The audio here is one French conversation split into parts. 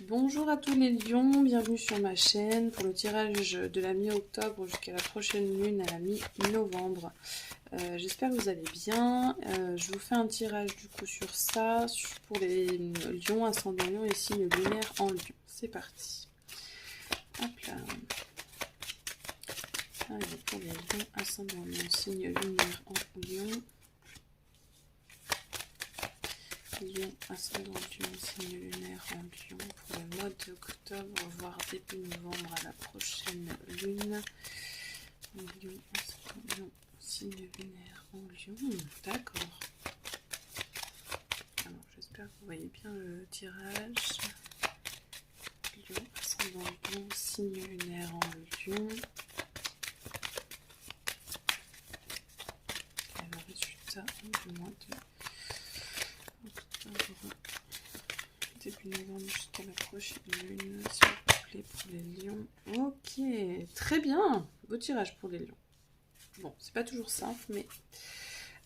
Bonjour à tous les lions, bienvenue sur ma chaîne pour le tirage de la mi-octobre jusqu'à la prochaine lune à la mi-novembre. J'espère que vous allez bien. Je vous fais un tirage du coup sur ça, pour les lions, ascendant lion et signes lunaires en lion. C'est parti. Hop là. Allez, pour les lions, ascendant lion, signe lunaire en lion. Lion, ascendant lion, signe lunaire en lion pour le mois d'octobre, voire début novembre à la prochaine lune. Lion, ascendant lion, signe lunaire en lion. D'accord. Alors j'espère que vous voyez bien le tirage. Lion, ascendant lion, signe lunaire en lion. Et le résultat du mois de début novembre jusqu'à la prochaine lune, s'il vous plaît, pour les lions. Ok, très bien, beau tirage pour les lions. Bon, c'est pas toujours simple, mais...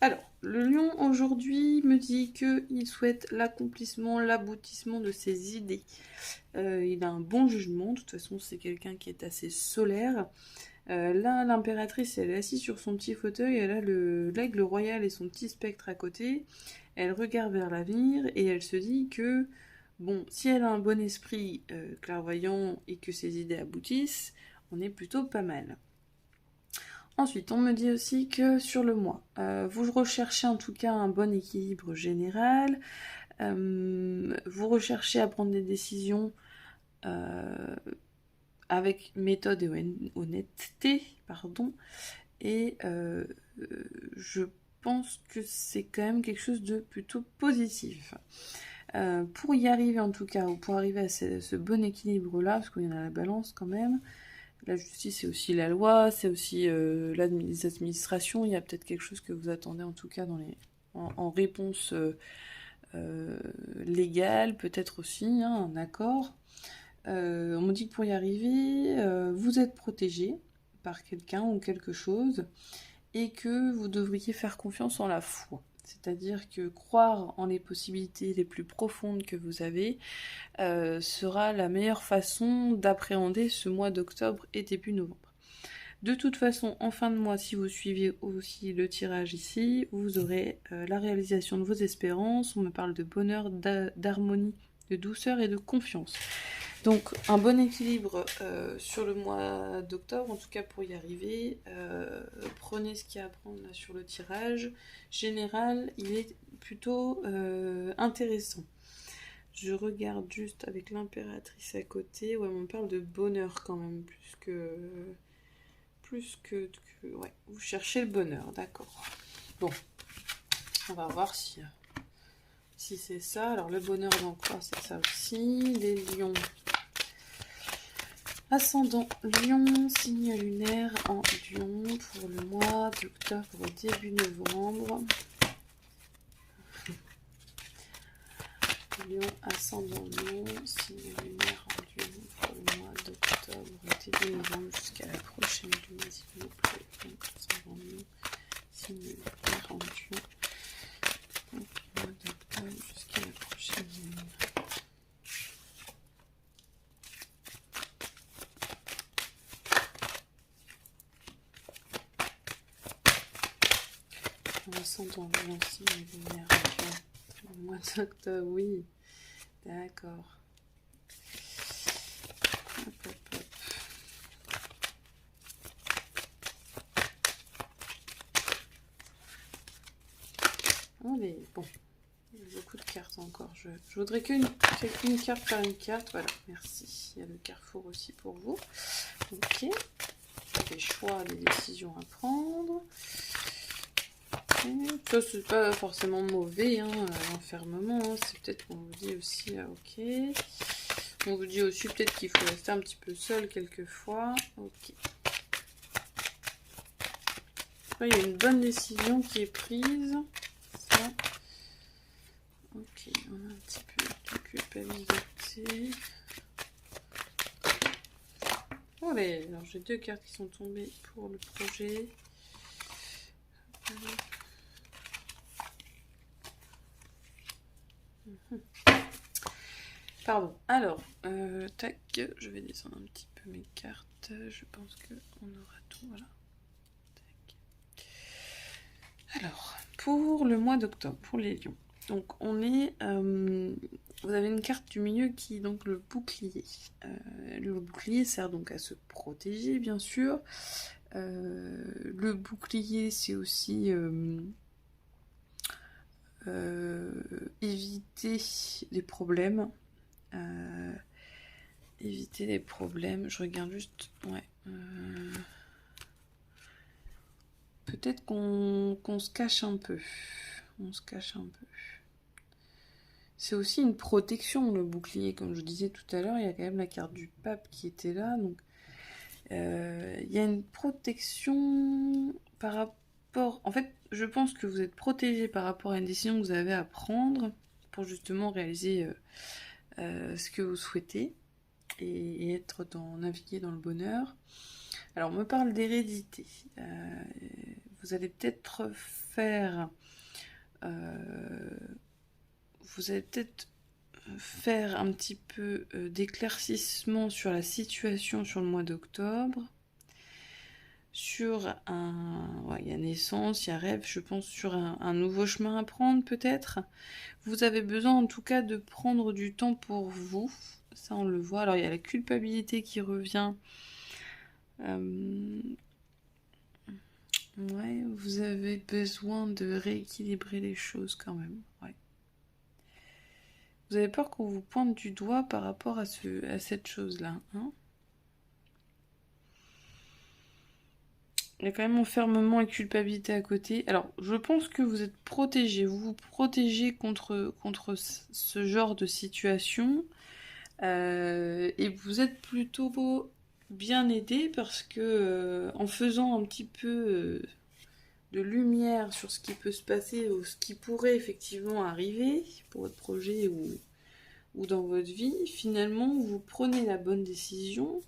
Alors, le lion aujourd'hui me dit qu'il souhaite l'accomplissement, l'aboutissement de ses idées. Il a un bon jugement, de toute façon c'est quelqu'un qui est assez solaire. Là, l'impératrice, elle est assise sur son petit fauteuil, elle a l'aigle royal et son petit spectre à côté. Elle regarde vers l'avenir et elle se dit que, bon, si elle a un bon esprit clairvoyant et que ses idées aboutissent, on est plutôt pas mal. Ensuite, on me dit aussi que sur le mois, vous recherchez en tout cas un bon équilibre général, vous recherchez à prendre des décisions avec méthode et honnêteté, pardon, et je pense que c'est quand même quelque chose de plutôt positif. Pour y arriver en tout cas, ou pour arriver à ce bon équilibre-là, parce qu'il y en a la balance quand même, la justice c'est aussi la loi, c'est aussi les administrations, il y a peut-être quelque chose que vous attendez en tout cas en réponse légale, peut-être aussi, hein, un accord. On me dit que pour y arriver, vous êtes protégé par quelqu'un ou quelque chose et que vous devriez faire confiance en la foi. C'est-à-dire que croire en les possibilités les plus profondes que vous avez sera la meilleure façon d'appréhender ce mois d'octobre et début novembre. De toute façon, en fin de mois, si vous suivez aussi le tirage ici, vous aurez la réalisation de vos espérances. On me parle de bonheur, d'harmonie, de douceur et de confiance. Donc un bon équilibre sur le mois d'octobre, en tout cas pour y arriver. Prenez ce qu'il y a à prendre là sur le tirage. Général, il est plutôt intéressant. Je regarde juste avec l'impératrice à côté. Ouais, on parle de bonheur quand même, ouais, vous cherchez le bonheur, d'accord. Bon, on va voir si c'est ça. Alors le bonheur dans quoi? C'est ça aussi. Les lions. Ascendant lion, signe lunaire en lion pour le mois d'octobre début novembre. Lion, ascendant lion, signe lunaire en lion pour le mois d'octobre début novembre jusqu'à la prochaine lune, s'il vous plaît. Donc, ascendant lion, signe lunaire en lion pour le mois d'octobre jusqu'à la prochaine lune. Ascendant lion, signe lunaire en lion pour le mois d'octobre, oui. D'accord. Hop, hop, hop. Allez, bon. Il y a beaucoup de cartes encore. Je voudrais qu'une carte par une carte. Voilà, merci. Il y a le carrefour aussi pour vous. Ok. Des choix, des décisions à prendre. Ça, c'est pas forcément mauvais, hein, l'enfermement. Hein. C'est peut-être qu'on vous dit aussi, ok. On vous dit aussi peut-être qu'il faut rester un petit peu seul quelquefois. Ok. Là, il y a une bonne décision qui est prise. Ça. Ok, on a un petit peu de culpabilité. Allez, alors j'ai deux cartes qui sont tombées pour le projet. Pardon. Alors, tac, je vais descendre un petit peu mes cartes. Je pense qu'on aura tout, voilà. Tac. Alors, pour le mois d'octobre, pour les lions. Donc, on est... vous avez une carte du milieu qui est donc le bouclier. Le bouclier sert donc à se protéger, bien sûr. Le bouclier, c'est aussi... éviter les problèmes. Éviter les problèmes. Je regarde juste. Ouais. Peut-être qu'on se cache un peu. On se cache un peu. C'est aussi une protection, le bouclier. Comme je disais tout à l'heure, il y a quand même la carte du pape qui était là. Donc, il y a une protection par rapport... En fait, je pense que vous êtes protégé par rapport à une décision que vous avez à prendre pour justement réaliser ce que vous souhaitez et être naviguer dans le bonheur. Alors, on me parle d'hérédité. Vous allez peut-être faire... vous allez peut-être faire un petit peu d'éclaircissement sur la situation sur le mois d'octobre. Sur un... Ouais, il y a naissance, il y a rêve, je pense, sur un nouveau chemin à prendre peut-être. Vous avez besoin en tout cas de prendre du temps pour vous. Ça, on le voit. Alors, il y a la culpabilité qui revient. Ouais, vous avez besoin de rééquilibrer les choses quand même. Ouais. Vous avez peur qu'on vous pointe du doigt par rapport à cette chose-là, hein? Il y a quand même enfermement et culpabilité à côté. Alors, je pense que vous êtes protégé. Vous vous protégez contre ce genre de situation. Et vous êtes plutôt bien aidé parce que en faisant un petit peu de lumière sur ce qui peut se passer ou ce qui pourrait effectivement arriver pour votre projet ou dans votre vie, finalement, vous prenez la bonne décision.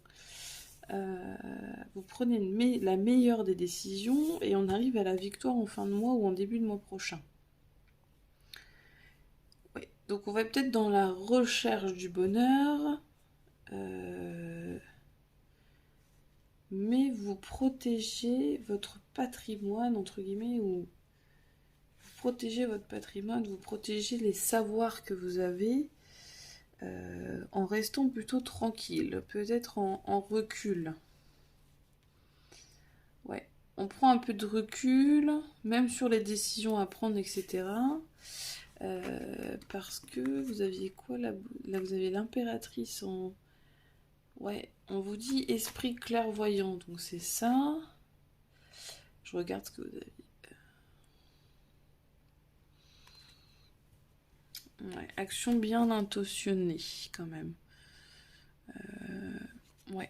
Vous prenez la meilleure des décisions et on arrive à la victoire en fin de mois ou en début de mois prochain. Ouais. Donc on va peut-être dans la recherche du bonheur, mais vous protégez votre patrimoine, entre guillemets, ou vous protégez votre patrimoine, vous protégez les savoirs que vous avez en restant plutôt tranquille, peut-être en recul. Ouais, on prend un peu de recul, même sur les décisions à prendre, etc. Parce que vous aviez quoi là, vous avez l'impératrice en... Ouais, on vous dit esprit clairvoyant, donc c'est ça. Je regarde ce que vous avez. Ouais, action bien intentionnée, quand même. Ouais.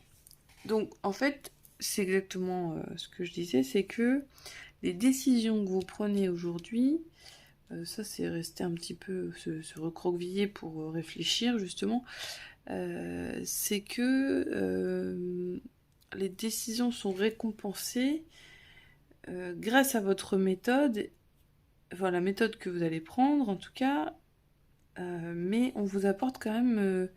Donc, en fait, c'est exactement ce que je disais, c'est que les décisions que vous prenez aujourd'hui, ça c'est rester un petit peu, se recroqueviller pour réfléchir, justement, c'est que les décisions sont récompensées grâce à votre méthode, enfin la méthode que vous allez prendre en tout cas, mais on vous apporte quand même...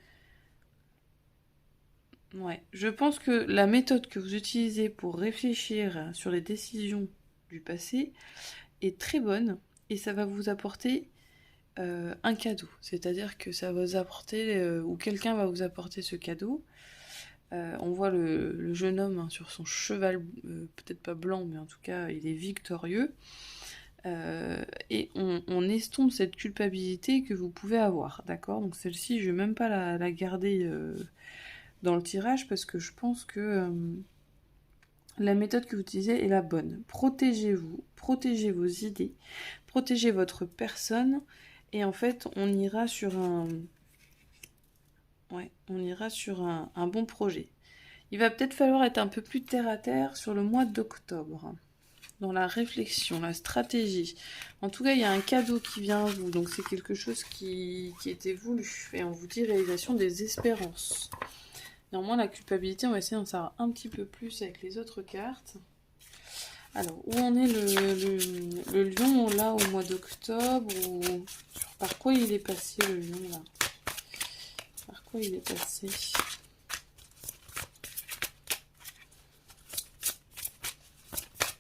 ouais, je pense que la méthode que vous utilisez pour réfléchir sur les décisions du passé est très bonne et ça va vous apporter un cadeau. C'est-à-dire que ça va vous apporter, ou quelqu'un va vous apporter ce cadeau. On voit le jeune homme hein, sur son cheval, peut-être pas blanc, mais en tout cas il est victorieux. Et on estompe cette culpabilité que vous pouvez avoir, d'accord? Donc celle-ci, je vais même pas la garder dans le tirage parce que je pense que la méthode que vous utilisez est la bonne. Protégez-vous, protégez vos idées, protégez votre personne et en fait on ira sur un bon projet. Il va peut-être falloir être un peu plus terre à terre sur le mois d'octobre. Dans la réflexion, la stratégie. En tout cas, il y a un cadeau qui vient à vous. Donc, c'est quelque chose qui était voulu. Et on vous dit réalisation des espérances. Néanmoins, la culpabilité, on va essayer d'en savoir un petit peu plus avec les autres cartes. Alors, où en est le lion, là, au mois d'octobre par quoi il est passé, le lion, là? Par quoi il est passé?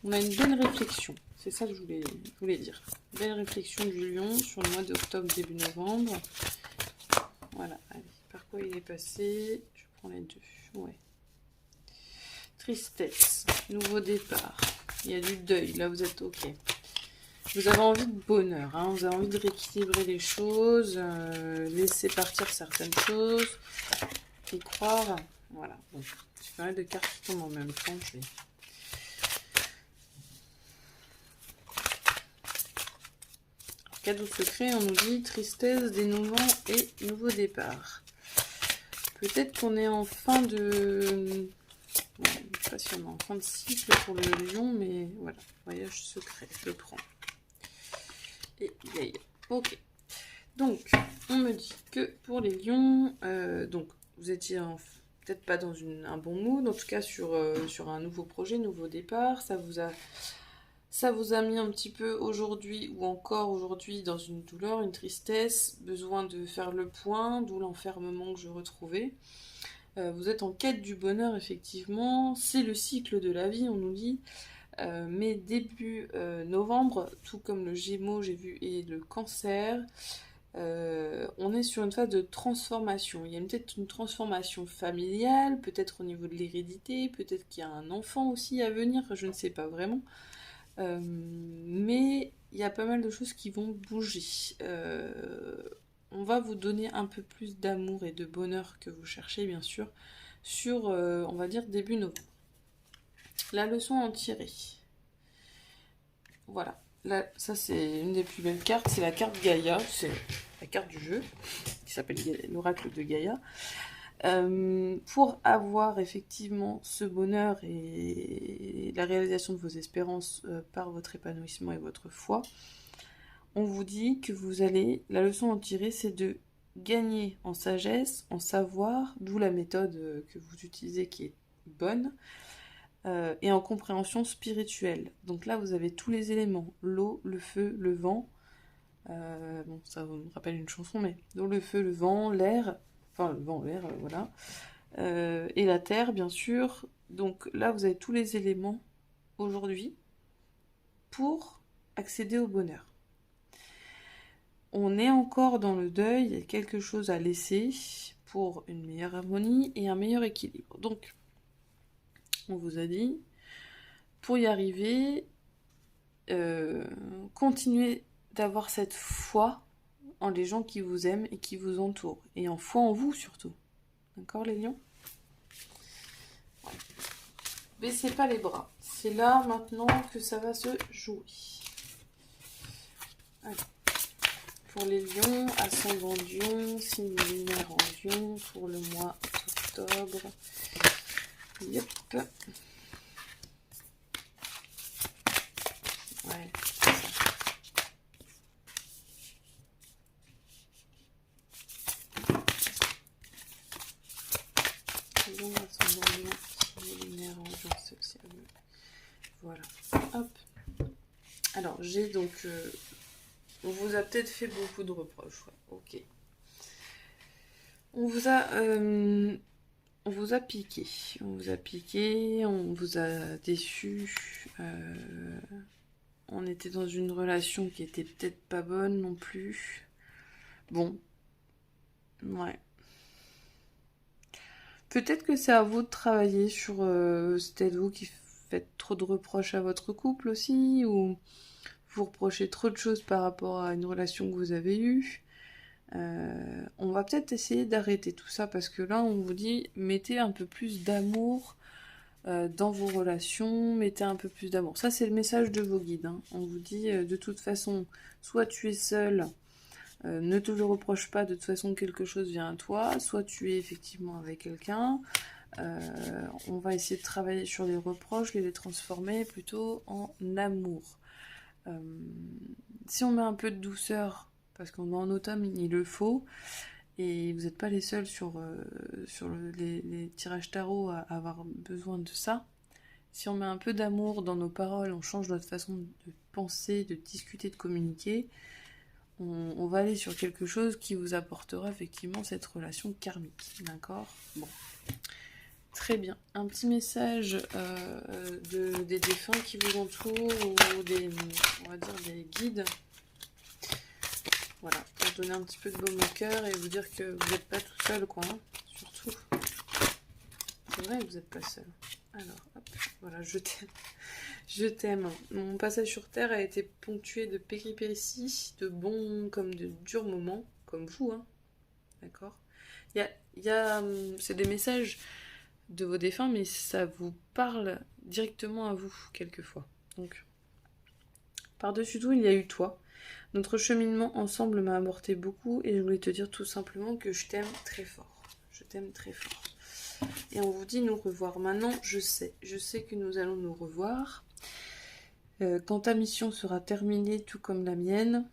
On a une belle réflexion, c'est ça que je voulais dire. Belle réflexion du lion sur le mois d'octobre, début novembre. Voilà, allez, par quoi il est passé? Je prends les deux, ouais. Tristesse, nouveau départ. Il y a du deuil, là vous êtes ok. Vous avez envie de bonheur, hein, vous avez envie de rééquilibrer les choses, laisser partir certaines choses, y croire. Voilà, bon, j'ai pas mal de cartes qui tombent en même temps. Cadeau secret, on nous dit tristesse, dénouement et nouveau départ. Peut-être qu'on est en fin de... Ouais, pas seulement en fin de cycle pour le lion, mais voilà, voyage secret, je le prends. Et yay. Ok. Donc, on me dit que pour les lions, donc vous étiez peut-être pas dans un bon mood, en tout cas sur un nouveau projet, nouveau départ. Ça vous a mis un petit peu aujourd'hui ou encore aujourd'hui dans une douleur, une tristesse, besoin de faire le point, d'où l'enfermement que je retrouvais. Vous êtes en quête du bonheur, effectivement. C'est le cycle de la vie, on nous dit. Mais début novembre, tout comme le Gémeaux, j'ai vu, et le Cancer, on est sur une phase de transformation. Il y a peut-être une transformation familiale, peut-être au niveau de l'hérédité, peut-être qu'il y a un enfant aussi à venir, je ne sais pas vraiment. Mais il y a pas mal de choses qui vont bouger. On va vous donner un peu plus d'amour et de bonheur que vous cherchez, bien sûr, sur, on va dire, début novembre. La leçon à en tirer. Voilà. Là, ça, c'est une des plus belles cartes. C'est la carte Gaïa. C'est la carte du jeu, qui s'appelle l'oracle de Gaïa. Pour avoir effectivement ce bonheur et la réalisation de vos espérances par votre épanouissement et votre foi, on vous dit que vous allez, la leçon à en tirer, c'est de gagner en sagesse, en savoir, d'où la méthode que vous utilisez qui est bonne, et en compréhension spirituelle. Donc là, vous avez tous les éléments, l'eau, le feu, le vent. Bon, ça me rappelle une chanson, mais l'eau, le feu, le vent, l'air, enfin le vent, l'air, voilà. Et la terre, bien sûr. Donc là, vous avez tous les éléments aujourd'hui pour accéder au bonheur. On est encore dans le deuil, il y a quelque chose à laisser pour une meilleure harmonie et un meilleur équilibre. Donc, on vous a dit, pour y arriver, continuez d'avoir cette foi en les gens qui vous aiment et qui vous entourent. Et en foi en vous surtout. D'accord les lions ? Baissez pas les bras. C'est là maintenant que ça va se jouer. Allez. Pour les lions, ascendant lion, signe lunaire en lion, pour le mois d'octobre. Yep. Ouais, c'est ça. Lion, ascendant lion, signe lunaire en lion, c'est aussi à vous. Voilà. Hop. Alors, j'ai donc... on vous a peut-être fait beaucoup de reproches. Ouais. Ok. On vous a piqué. On vous a piqué, on vous a déçu. On était dans une relation qui était peut-être pas bonne non plus. Bon. Ouais. Peut-être que c'est à vous de travailler sur... c'est peut-être vous qui faites trop de reproches à votre couple aussi, ou vous reprochez trop de choses par rapport à une relation que vous avez eue. On va peut-être essayer d'arrêter tout ça parce que là on vous dit mettez un peu plus d'amour dans vos relations, mettez un peu plus d'amour. Ça c'est le message de vos guides, hein. On vous dit de toute façon, soit tu es seul, ne te le reproche pas, de toute façon quelque chose vient à toi, soit tu es effectivement avec quelqu'un. On va essayer de travailler sur les reproches, les transformer plutôt en amour. Si on met un peu de douceur, parce qu'on est en automne, il le faut, et vous n'êtes pas les seuls sur les tirages tarot à avoir besoin de ça. Si on met un peu d'amour dans nos paroles, on change notre façon de penser, de discuter, de communiquer, on va aller sur quelque chose qui vous apportera effectivement cette relation karmique, d'accord? Bon, très bien. Un petit message des défunts qui vous entourent ou des, on va dire, des guides. Voilà, pour donner un petit peu de baume au cœur et vous dire que vous n'êtes pas tout seul, quoi, hein, surtout. C'est vrai que vous n'êtes pas seul. Alors, hop, voilà, je t'aime. Je t'aime. Mon passage sur Terre a été ponctué de péripéties, de bons comme de durs moments, comme vous, hein, d'accord? C'est des messages de vos défunts, mais ça vous parle directement à vous, quelquefois. Donc, par-dessus tout, il y a eu toi. Notre cheminement ensemble m'a apporté beaucoup et je voulais te dire tout simplement que je t'aime très fort. Je t'aime très fort. Et on vous dit nous revoir. Maintenant, je sais que nous allons nous revoir. Quand ta mission sera terminée, tout comme la mienne,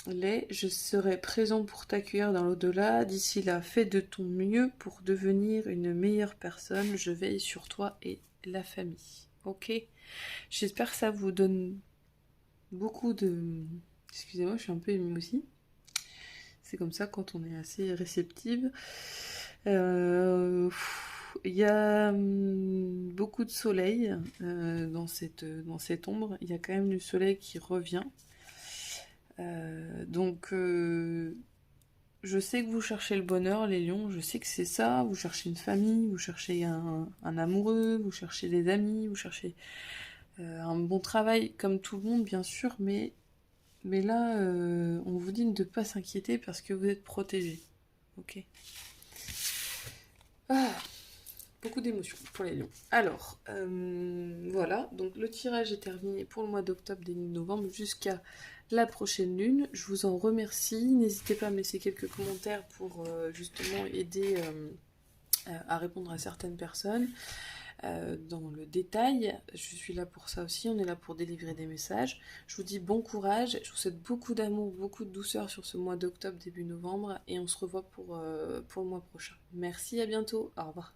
je serai présent pour t'accueillir dans l'au-delà. D'ici là, fais de ton mieux pour devenir une meilleure personne. Je veille sur toi et la famille. Ok? J'espère que ça vous donne beaucoup de... Excusez-moi, je suis un peu émue aussi. C'est comme ça quand on est assez réceptive. Il y a beaucoup de soleil dans cette ombre. Il y a quand même du soleil qui revient. Donc, je sais que vous cherchez le bonheur, les lions. Je sais que c'est ça. Vous cherchez une famille, vous cherchez un amoureux, vous cherchez des amis, vous cherchez un bon travail, comme tout le monde, bien sûr. Mais là, on vous dit de ne pas s'inquiéter parce que vous êtes protégés. Ok. Ah, beaucoup d'émotions pour les lions. Alors, voilà. Donc, le tirage est terminé pour le mois d'octobre, début novembre, jusqu'à la prochaine lune. Je vous en remercie. N'hésitez pas à me laisser quelques commentaires pour justement aider à répondre à certaines personnes. Dans le détail, je suis là pour ça aussi, on est là pour délivrer des messages. Je vous dis bon courage, je vous souhaite beaucoup d'amour, beaucoup de douceur sur ce mois d'octobre, début novembre, et on se revoit pour le mois prochain. Merci, à bientôt, au revoir.